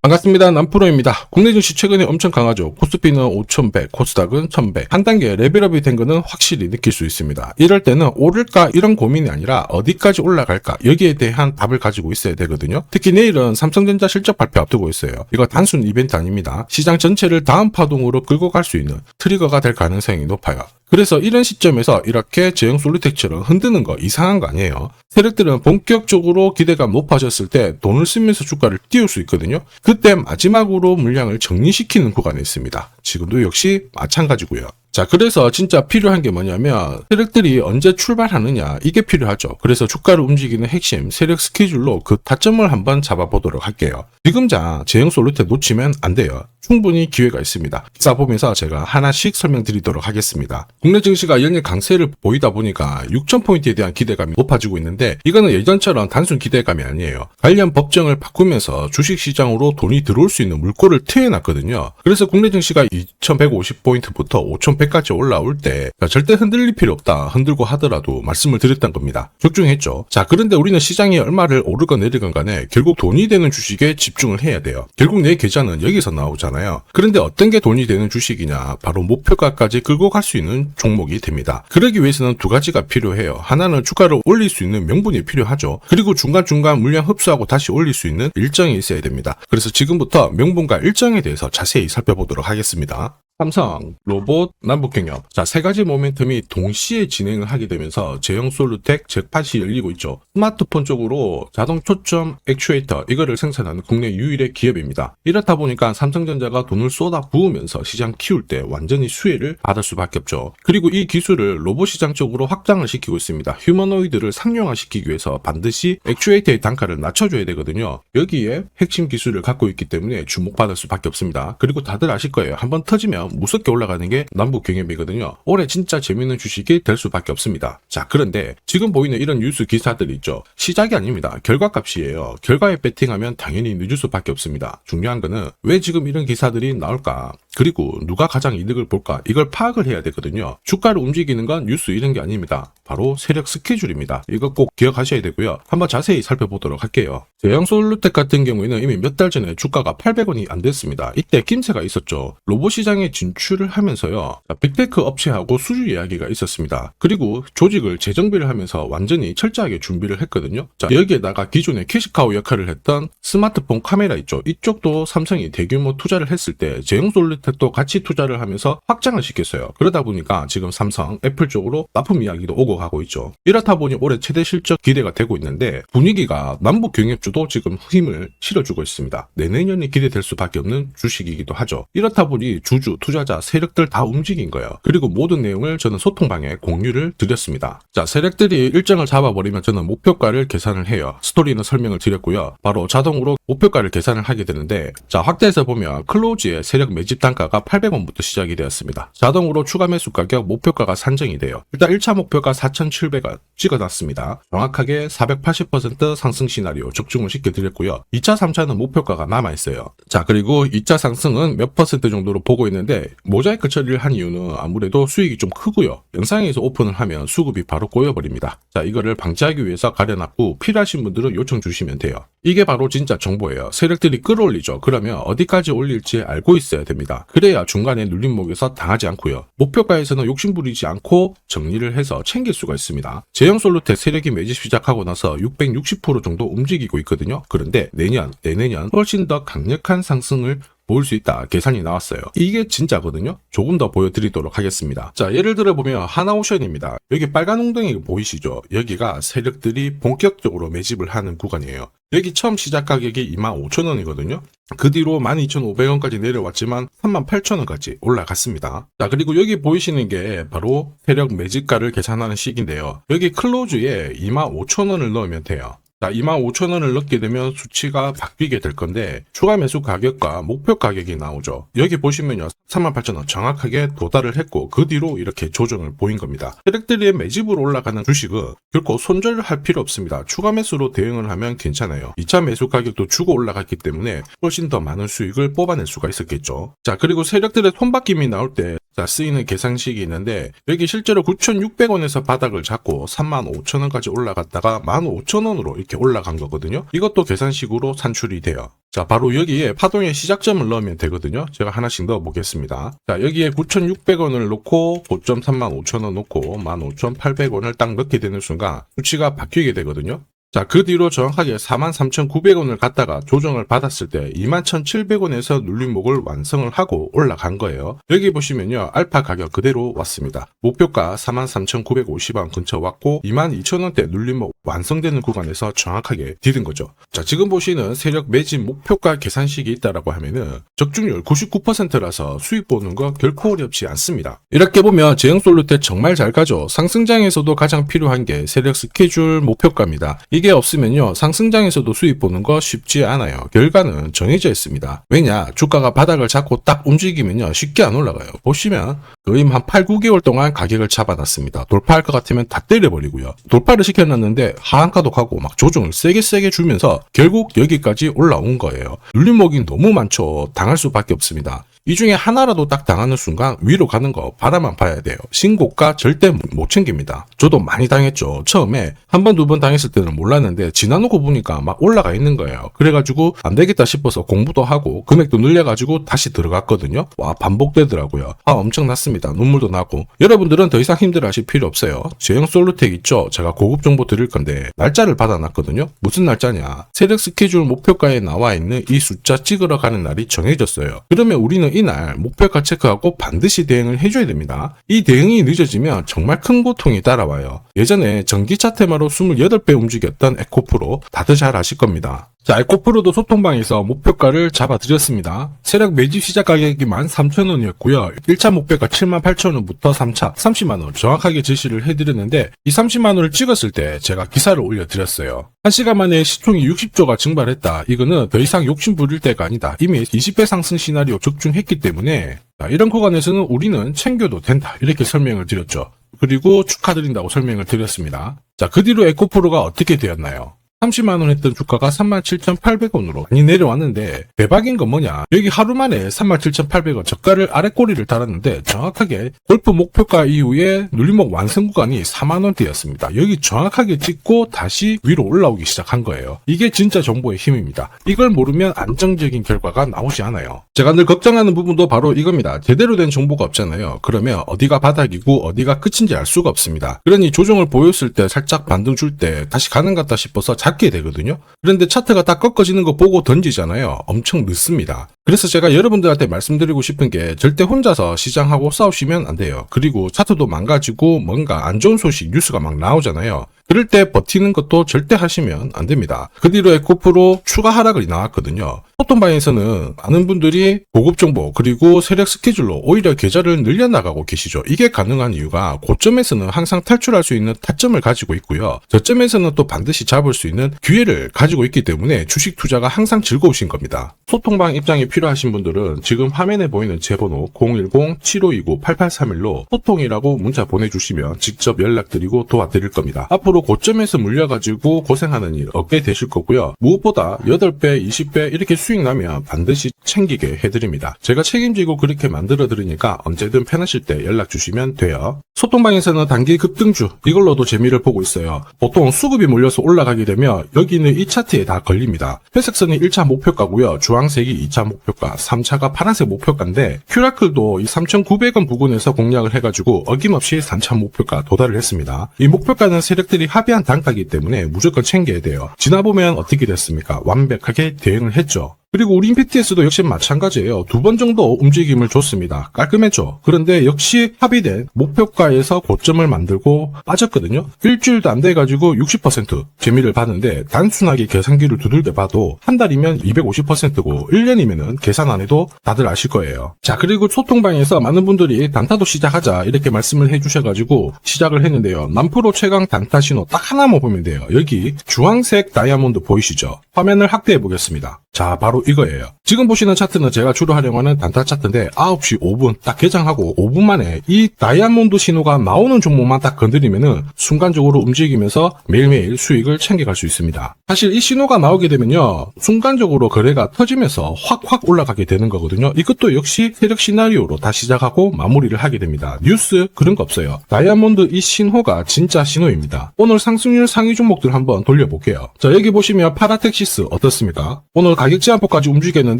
반갑습니다. 남프로입니다. 국내 증시 최근에 엄청 강하죠. 코스피는 5100, 코스닥은 1100. 한 단계 레벨업이 된 거는 확실히 느낄 수 있습니다. 이럴 때는 오를까 이런 고민이 아니라 어디까지 올라갈까 여기에 대한 답을 가지고 있어야 되거든요. 특히 내일은 삼성전자 실적 발표 앞두고 있어요. 이거 단순 이벤트 아닙니다. 시장 전체를 다음 파동으로 끌고 갈 수 있는 트리거가 될 가능성이 높아요. 그래서 이런 시점에서 이렇게 제형솔루텍처럼 흔드는 거 이상한 거 아니에요. 세력들은 본격적으로 기대감 높아졌을 때 돈을 쓰면서 주가를 띄울 수 있거든요. 그때 마지막으로 물량을 정리시키는 구간에 있습니다. 지금도 역시 마찬가지고요. 자, 그래서 진짜 필요한 게 뭐냐면 세력들이 언제 출발하느냐 이게 필요하죠. 그래서 주가를 움직이는 핵심 세력 스케줄로 그 타점을 한번 잡아보도록 할게요. 지금장 제형솔루텍 놓치면 안 돼요. 충분히 기회가 있습니다. 기사 보면서 제가 하나씩 설명드리도록 하겠습니다. 국내 증시가 연일 강세를 보이다 보니까 6,000포인트에 대한 기대감이 높아지고 있는데 이거는 예전처럼 단순 기대감이 아니에요. 관련 법정을 바꾸면서 주식시장으로 돈이 들어올 수 있는 물꼬를 트여놨거든요. 그래서 국내 증시가 2,150포인트부터 5,100까지 올라올 때 절대 흔들릴 필요 없다. 흔들고 하더라도 말씀을 드렸던 겁니다. 적중했죠. 자, 그런데 우리는 시장이 얼마를 오르건 내리건 간에 결국 돈이 되는 주식에 집중을 해야 돼요. 결국 내 계좌는 여기서 나오잖아요. 그런데 어떤 게 돈이 되는 주식이냐? 바로 목표가까지 끌고 갈 수 있는 종목이 됩니다. 그러기 위해서는 두 가지가 필요해요. 하나는 주가를 올릴 수 있는 명분이 필요하죠. 그리고 중간중간 물량 흡수하고 다시 올릴 수 있는 일정이 있어야 됩니다. 그래서 지금부터 명분과 일정에 대해서 자세히 살펴보도록 하겠습니다. 삼성, 로봇, 남북경협. 자, 세 가지 모멘텀이 동시에 진행을 하게 되면서 제형솔루텍 잭팟이 열리고 있죠. 스마트폰 쪽으로 자동 초점 액추에이터 이거를 생산하는 국내 유일의 기업입니다. 이렇다 보니까 삼성전자가 돈을 쏟아 부으면서 시장 키울 때 완전히 수혜를 받을 수밖에 없죠. 그리고 이 기술을 로봇 시장 쪽으로 확장을 시키고 있습니다. 휴머노이드를 상용화시키기 위해서 반드시 액추에이터의 단가를 낮춰줘야 되거든요. 여기에 핵심 기술을 갖고 있기 때문에 주목받을 수밖에 없습니다. 그리고 다들 아실 거예요. 한번 터지면 무섭게 올라가는 게 남북경협이거든요. 올해 진짜 재밌는 주식이 될 수밖에 없습니다. 자, 그런데 지금 보이는 이런 뉴스 기사들 있죠. 시작이 아닙니다. 결과값이에요. 결과에 배팅하면 당연히 늦을 수밖에 없습니다. 중요한 거는 왜 지금 이런 기사들이 나올까? 그리고 누가 가장 이득을 볼까? 이걸 파악을 해야 되거든요. 주가를 움직이는 건 뉴스 이런 게 아닙니다. 바로 세력 스케줄입니다. 이거 꼭 기억하셔야 되고요. 한번 자세히 살펴보도록 할게요. 제형솔루텍 같은 경우에는 이미 몇 달 전에 주가가 800원이 안 됐습니다. 이때 김새가 있었죠. 로봇 시장에 진출을 하면서요. 빅테크 업체하고 수주 이야기가 있었습니다. 그리고 조직을 재정비를 하면서 완전히 철저하게 준비를 했거든요. 자, 여기에다가 기존의 캐시카우 역할을 했던 스마트폰 카메라 있죠. 이쪽도 삼성이 대규모 투자를 했을 때 제형솔루텍도 같이 투자를 하면서 확장을 시켰어요. 그러다 보니까 지금 삼성, 애플 쪽으로 납품 이야기도 오고 가고 있죠. 이렇다 보니 올해 최대 실적 기대가 되고 있는데 분위기가 남북 경협주도 지금 힘을 실어주고 있습니다. 내년이 기대될 수밖에 없는 주식이기도 하죠. 이렇다 보니 주주, 투자자, 세력들 다 움직인 거예요. 그리고 모든 내용을 저는 소통방에 공유를 드렸습니다. 자, 세력들이 일정을 잡아버리면 저는 목표가를 계산을 해요. 스토리는 설명을 드렸고요. 바로 자동으로 목표가를 계산을 하게 되는데 자, 확대해서 보면 클로즈의 세력 매집 단가가 800원부터 시작이 되었습니다. 자동으로 추가 매수 가격 목표가가 산정이 돼요. 일단 1차 목표가 4,700원 찍어놨습니다. 정확하게 480% 상승 시나리오 적중을 시켜드렸고요. 2차, 3차는 목표가가 남아있어요. 자, 그리고 2차 상승은 몇 퍼센트 정도로 보고 있는데 모자이크 처리를 한 이유는 아무래도 수익이 좀 크고요. 영상에서 오픈을 하면 수급이 바로 꼬여버립니다. 자, 이거를 방지하기 위해서 가려놨고 필요하신 분들은 요청 주시면 돼요. 이게 바로 진짜 정보예요. 세력들이 끌어올리죠. 그러면 어디까지 올릴지 알고 있어야 됩니다. 그래야 중간에 눌림목에서 당하지 않고요. 목표가에서는 욕심부리지 않고 정리를 해서 챙길 수가 있습니다. 제형솔루텍 세력이 매집 시작하고 나서 660% 정도 움직이고 있거든요. 그런데 내년, 내내년 훨씬 더 강력한 상승을 보일 수 있다. 계산이 나왔어요. 이게 진짜거든요. 조금 더 보여드리도록 하겠습니다. 자, 예를 들어 보면 하나오션입니다. 여기 빨간 웅덩이 보이시죠? 여기가 세력들이 본격적으로 매집을 하는 구간이에요. 여기 처음 시작 가격이 25,000원이거든요. 그 뒤로 12,500원까지 내려왔지만 38,000원까지 올라갔습니다. 자, 그리고 여기 보이시는 게 바로 세력 매집가를 계산하는 식인데요. 여기 클로즈에 25,000원을 넣으면 돼요. 자, 25,000원을 넣게 되면 수치가 바뀌게 될 건데 추가 매수 가격과 목표 가격이 나오죠. 여기 보시면요. 38,000원 정확하게 도달을 했고 그 뒤로 이렇게 조정을 보인 겁니다. 세력들이 매집으로 올라가는 주식은 결코 손절할 필요 없습니다. 추가 매수로 대응을 하면 괜찮아요. 2차 매수 가격도 주고 올라갔기 때문에 훨씬 더 많은 수익을 뽑아낼 수가 있었겠죠. 자, 그리고 세력들의 손바뀜이 나올 때 쓰이는 계산식이 있는데 여기 실제로 9,600원에서 바닥을 잡고 35,000원까지 올라갔다가 15,000원으로 이렇게 올라간 거거든요. 이것도 계산식으로 산출이 돼요. 자, 바로 여기에 파동의 시작점을 넣으면 되거든요. 제가 하나씩 넣어 보겠습니다. 자, 여기에 9,600원을 놓고 고점 35,000원 놓고 15,800원을 딱 넣게 되는 순간 수치가 바뀌게 되거든요. 자, 그 뒤로 정확하게 43,900원을 갖다가 조정을 받았을 때 21,700원에서 눌림목을 완성을 하고 올라간 거예요. 여기 보시면요, 알파 가격 그대로 왔습니다. 목표가 43,950원 근처 왔고 22,000원대 눌림목 완성되는 구간에서 정확하게 디딘 거죠. 자, 지금 보시는 세력 매집 목표가 계산식이 있다라고 하면은 적중률 99%라서 수익 보는 거 결코 어렵지 않습니다. 이렇게 보면 제형솔루텍 정말 잘 가죠. 상승장에서도 가장 필요한 게 세력 스케줄 목표가입니다. 이게 없으면요, 상승장에서도 수익 보는 거 쉽지 않아요. 결과는 정해져 있습니다. 왜냐, 주가가 바닥을 잡고 딱 움직이면요, 쉽게 안 올라가요. 보시면 거의 한 8, 9개월 동안 가격을 잡아놨습니다. 돌파할 것 같으면 다 때려버리고요. 돌파를 시켜놨는데 하한가도 가고 막 조정을 세게 주면서 결국 여기까지 올라온 거예요. 눌림목이 너무 많죠. 당할 수밖에 없습니다. 이 중에 하나라도 딱 당하는 순간 위로 가는 거 바라만 봐야 돼요. 신고가 절대 못 챙깁니다. 저도 많이 당했죠. 처음에 한 번, 두 번 당했을 때는 몰랐는데 지나놓고 보니까 막 올라가 있는 거예요. 그래가지고 안 되겠다 싶어서 공부도 하고 금액도 늘려가지고 다시 들어갔거든요. 와, 반복되더라고요. 엄청났습니다. 눈물도 나고. 여러분들은 더 이상 힘들어하실 필요 없어요. 제형솔루텍 있죠? 제가 고급 정보 드릴 건데 날짜를 받아놨거든요. 무슨 날짜냐? 세력 스케줄 목표가에 나와 있는 이 숫자 찍으러 가는 날이 정해졌어요. 그러면 우리는 이날 목표가 체크하고 반드시 대응을 해줘야 됩니다. 이 대응이 늦어지면 정말 큰 고통이 따라와요. 예전에 전기차 테마로 28배 움직였던 에코프로 다들 잘 아실 겁니다. 자, 에코프로도 소통방에서 목표가를 잡아드렸습니다. 세력 매집 시작 가격이 13,000원이었고요. 1차 목표가 78,000원부터 3차 30만원 정확하게 제시를 해드렸는데 이 30만원을 찍었을 때 제가 기사를 올려드렸어요. 1시간 만에 시총이 60조가 증발했다. 이거는 더 이상 욕심 부릴 때가 아니다. 이미 20배 상승 시나리오 적중했기 때문에 이런 구간에서는 우리는 챙겨도 된다. 이렇게 설명을 드렸죠. 그리고 축하드린다고 설명을 드렸습니다. 자, 그 뒤로 에코프로가 어떻게 되었나요? 30만원 했던 주가가 37,800원으로 많이 내려왔는데 대박인 건 뭐냐, 여기 하루 만에 37,800원 저가를 아래꼬리를 달았는데 정확하게 골프 목표가 이후에 눌림목 완성 구간이 4만원대였습니다. 여기 정확하게 찍고 다시 위로 올라오기 시작한 거예요. 이게 진짜 정보의 힘입니다. 이걸 모르면 안정적인 결과가 나오지 않아요. 제가 늘 걱정하는 부분도 바로 이겁니다. 제대로 된 정보가 없잖아요. 그러면 어디가 바닥이고 어디가 끝인지 알 수가 없습니다. 그러니 조정을 보였을 때 살짝 반등 줄 때 다시 가는 것 같다 싶어서 잡게 되거든요. 그런데 차트가 딱 꺾어지는 거 보고 던지잖아요. 엄청 늦습니다. 그래서 제가 여러분들한테 말씀드리고 싶은 게 절대 혼자서 시장하고 싸우시면 안 돼요. 그리고 차트도 망가지고 뭔가 안 좋은 소식 뉴스가 막 나오잖아요. 그럴 때 버티는 것도 절대 하시면 안 됩니다. 그 뒤로 에코프로 추가 하락이 나왔거든요. 소통방에서는 많은 분들이 고급 정보 그리고 세력 스케줄로 오히려 계좌를 늘려나가고 계시죠. 이게 가능한 이유가 고점에서는 항상 탈출할 수 있는 타점을 가지고 있고요. 저점에서는 또 반드시 잡을 수 있는 기회를 가지고 있기 때문에 주식 투자가 항상 즐거우신 겁니다. 소통방 입장이 필요하신 분들은 지금 화면에 보이는 제 번호 010-7529-8831로 소통이라고 문자 보내주시면 직접 연락드리고 도와드릴 겁니다. 앞으로 고점에서 물려가지고 고생하는 일 없게 되실 거고요. 무엇보다 8배, 20배 이렇게 수익 나면 반드시 챙기게 해드립니다. 제가 책임지고 그렇게 만들어 드리니까 언제든 편하실 때 연락 주시면 돼요. 소통방에서는 단기 급등주 이걸로도 재미를 보고 있어요. 보통 수급이 몰려서 올라가게 되면 여기는 이 차트에 다 걸립니다. 회색선이 1차 목표가고요. 주황색이 2차 목표가, 3차가 파란색 목표가인데 큐라클도 이 3,900원 부근에서 공략을 해가지고 어김없이 3차 목표가 도달을 했습니다. 이 목표가는 세력들이 합의한 단가이기 때문에 무조건 챙겨야 돼요. 지나보면 어떻게 됐습니까? 완벽하게 대응을 했죠. 그리고 우리 임팩트에서도 역시 마찬가지예요. 2번 정도 움직임을 줬습니다. 깔끔했죠. 그런데 역시 합의된 목표가에서 고점을 만들고 빠졌거든요. 일주일도 안 돼가지고 60% 재미를 봤는데 단순하게 계산기를 두들겨 봐도 한 달이면 250%고 1년이면은 계산 안 해도 다들 아실 거예요. 자, 그리고 소통방에서 많은 분들이 단타도 시작하자 이렇게 말씀을 해주셔가지고 시작을 했는데요. 남프로 최강 단타 신호 딱 하나만 보면 돼요. 여기 주황색 다이아몬드 보이시죠? 화면을 확대해 보겠습니다. 자, 바로 이거예요. 지금 보시는 차트는 제가 주로 활용하는 단타 차트인데 9시 5분 딱 개장하고 5분 만에 이 다이아몬드 신호가 나오는 종목만 딱 건드리면은 순간적으로 움직이면서 매일매일 수익을 챙겨갈 수 있습니다. 사실 이 신호가 나오게 되면요, 순간적으로 거래가 터지면서 확 올라가게 되는 거거든요. 이것도 역시 세력 시나리오로 다 시작하고 마무리를 하게 됩니다. 뉴스 그런 거 없어요. 다이아몬드 이 신호가 진짜 신호입니다. 오늘 상승률 상위 종목들 한번 돌려볼게요. 자, 여기 보시면 파라텍시스 어떻습니까? 오늘 가격 제한폭까지 움직였는데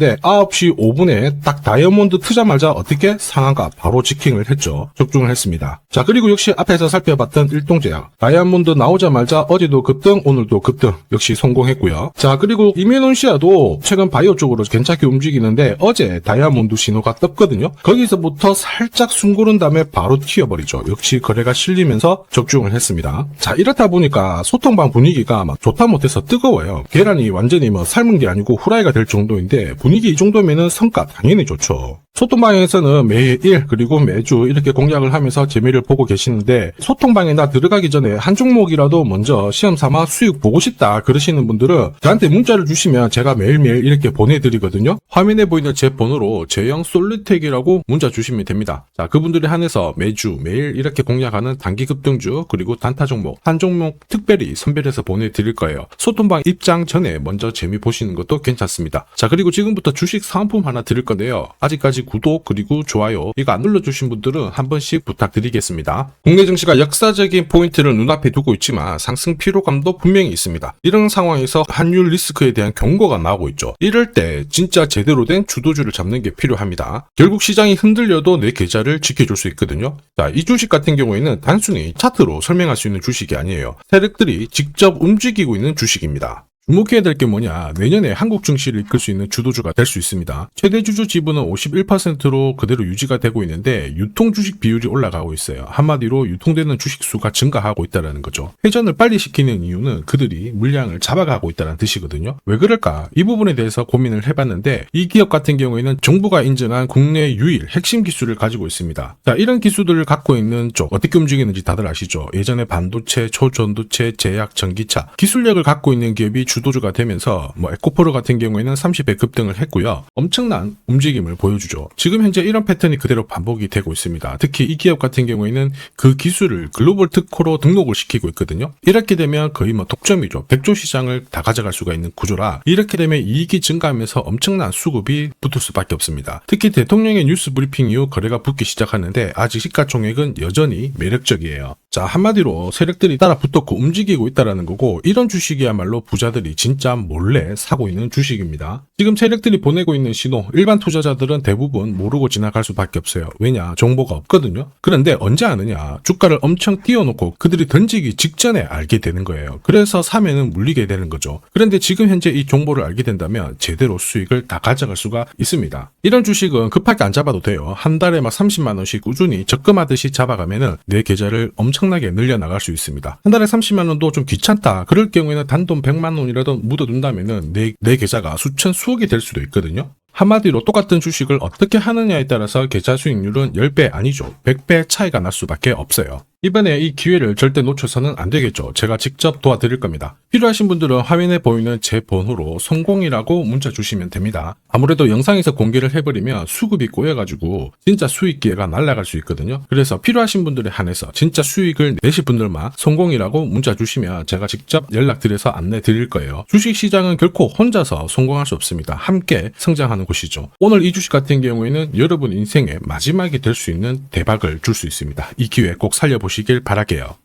9시 5분에 딱 다이아몬드 트자마자 어떻게 상한가 바로 지킹을 했죠. 적중을 했습니다. 자, 그리고 역시 앞에서 살펴봤던 일동제약 다이아몬드 나오자마자 어제도 급등 오늘도 급등 역시 성공했고요. 자, 그리고 이메논시아도 최근 바이오 쪽으로 괜찮게 움직이는데 어제 다이아몬드 신호가 떴거든요. 거기서부터 살짝 숨고른 다음에 바로 튀어버리죠. 역시 거래가 실리면서 적중을 했습니다. 자, 이렇다 보니까 소통방 분위기가 막 좋다 못해서 뜨거워요. 계란이 완전히 뭐 삶은 게 아니고 후라이가 될 정도인데 분위기 이 정도면은 성과 당연히 좋죠. 소통방에서는 매일 그리고 매주 이렇게 공략을 하면서 재미를 보고 계시는데 소통방에 나 들어가기 전에 한 종목이라도 먼저 시험 삼아 수익 보고 싶다 그러시는 분들은 저한테 문자를 주시면 제가 매일매일 이렇게 보내드리거든요. 화면에 보이는 제 번호로 제형 솔루텍이라고 문자 주시면 됩니다. 자, 그분들에 한해서 매주 매일 이렇게 공략하는 단기 급등주 그리고 단타 종목 한 종목 특별히 선별해서 보내드릴 거예요. 소통방 입장 전에 먼저 재미 보시는 것도 괜찮습니다. 자, 그리고 지금부터 주식 사은품 하나 드릴 건데요. 아직까지 구독 그리고 좋아요 이거 안 눌러주신 분들은 한 번씩 부탁드리겠습니다. 국내 증시가 역사적인 포인트를 눈앞에 두고 있지만 상승 피로감도 분명히 있습니다. 이런 상황에서 환율 리스크에 대한 경고가 나오고 있죠. 이럴 때 진짜 제대로 된 주도주를 잡는 게 필요합니다. 결국 시장이 흔들려도 내 계좌를 지켜줄 수 있거든요. 자, 이 주식 같은 경우에는 단순히 차트로 설명할 수 있는 주식이 아니에요. 세력들이 직접 움직이고 있는 주식입니다. 주목해야 될 게 뭐냐, 내년에 한국 증시를 이끌 수 있는 주도주가 될 수 있습니다. 최대 주주 지분은 51%로 그대로 유지가 되고 있는데 유통 주식 비율이 올라가고 있어요. 한마디로 유통되는 주식 수가 증가하고 있다는 거죠. 회전을 빨리 시키는 이유는 그들이 물량을 잡아가고 있다는 뜻이거든요. 왜 그럴까? 이 부분에 대해서 고민을 해봤는데 이 기업 같은 경우에는 정부가 인정한 국내 유일 핵심 기술을 가지고 있습니다. 자, 이런 기술들을 갖고 있는 쪽 어떻게 움직이는지 다들 아시죠? 예전에 반도체, 초전도체, 제약, 전기차 기술력을 갖고 있는 기업이 주도주가 되면서 에코프로 같은 경우에는 30배 급등을 했고요. 엄청난 움직임을 보여주죠. 지금 현재 이런 패턴이 그대로 반복이 되고 있습니다. 특히 이 기업 같은 경우에는 그 기술을 글로벌 특허로 등록을 시키고 있거든요. 이렇게 되면 거의 독점이죠. 100조 시장을 다 가져갈 수가 있는 구조라 이렇게 되면 이익이 증가하면서 엄청난 수급이 붙을 수밖에 없습니다. 특히 대통령의 뉴스 브리핑 이후 거래가 붙기 시작하는데 아직 시가총액은 여전히 매력적이에요. 자, 한마디로 세력들이 따라 붙었고 움직이고 있다는 거고 이런 주식이야말로 부자들이 진짜 몰래 사고 있는 주식입니다. 지금 세력들이 보내고 있는 신호 일반 투자자들은 대부분 모르고 지나갈 수밖에 없어요. 왜냐? 정보가 없거든요. 그런데 언제 아느냐? 주가를 엄청 띄워놓고 그들이 던지기 직전에 알게 되는 거예요. 그래서 사면은 물리게 되는 거죠. 그런데 지금 현재 이 정보를 알게 된다면 제대로 수익을 다 가져갈 수가 있습니다. 이런 주식은 급하게 안 잡아도 돼요. 한 달에 30만 원씩 꾸준히 적금하듯이 잡아가면은 내 계좌를 엄청나게 늘려나갈 수 있습니다. 한 달에 30만 원도 좀 귀찮다. 그럴 경우에는 단돈 100만 원이라도 묻어둔다면은 내 계좌가 수천 수억이 될 수도 있거든요. 한마디로 똑같은 주식을 어떻게 하느냐에 따라서 계좌 수익률은 10배 아니죠. 100배 차이가 날 수밖에 없어요. 이번에 이 기회를 절대 놓쳐서는 안 되겠죠. 제가 직접 도와드릴 겁니다. 필요하신 분들은 화면에 보이는 제 번호로 성공이라고 문자 주시면 됩니다. 아무래도 영상에서 공개를 해버리면 수급이 꼬여가지고 진짜 수익 기회가 날아갈 수 있거든요. 그래서 필요하신 분들에 한해서 진짜 수익을 내실 분들만 성공이라고 문자 주시면 제가 직접 연락드려서 안내 드릴 거예요. 주식시장은 결코 혼자서 성공할 수 없습니다. 함께 성장하는 곳이죠. 오늘 이 주식 같은 경우에는 여러분 인생의 마지막이 될 수 있는 대박을 줄 수 있습니다. 이 기회 꼭 살려보시길 바랄게요.